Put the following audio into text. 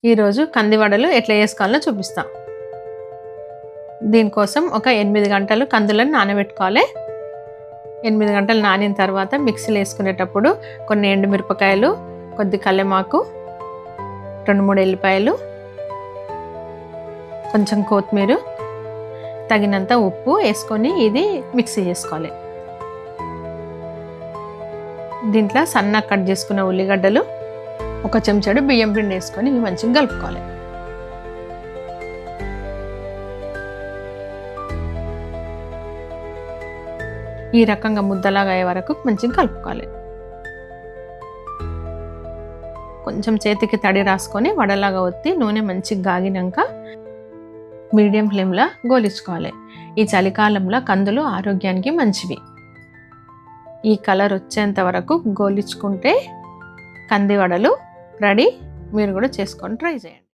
ఈరోజు కంది వడలు ఎట్లా చేసుకోవాలో చూపిస్తా. దీనికోసం ఒక 8 గంటలు కందులను నానబెట్టుకోవాలి. 8 గంటలు నానిన తర్వాత మిక్సీలో వేసుకునేటప్పుడు కొన్ని ఎండుమిరపకాయలు, కొద్ది కల్లెమాకు, 2-3 ఎల్లిపాయలు, కొంచెం కొత్తిమీర, తగినంత ఉప్పు వేసుకొని ఇది మిక్సీ చేసుకోవాలి. దీంట్లో సన్నగా కట్ చేసుకున్న ఉల్లిగడ్డలు, ఒక చెంచాడు బియ్యం పిండి వేసుకొని ఇవి మంచిగా కలుపుకోవాలి. ఈ రకంగా ముద్దలాగా అయ్యే వరకు మంచిగా కలుపుకోవాలి. కొంచెం చేతికి తడి రాసుకొని వడలాగా ఒత్తి నూనె మంచిగా గాగినాక మీడియం ఫ్లేమ్లో గోలించుకోవాలి. ఈ చలికాలంలో కందులు ఆరోగ్యానికి మంచివి. ఈ కలర్ వచ్చేంత వరకు గోలించుకుంటే కంది వడలు రెడీ. మీరు కూడా చేసుకొని ట్రై చేయండి.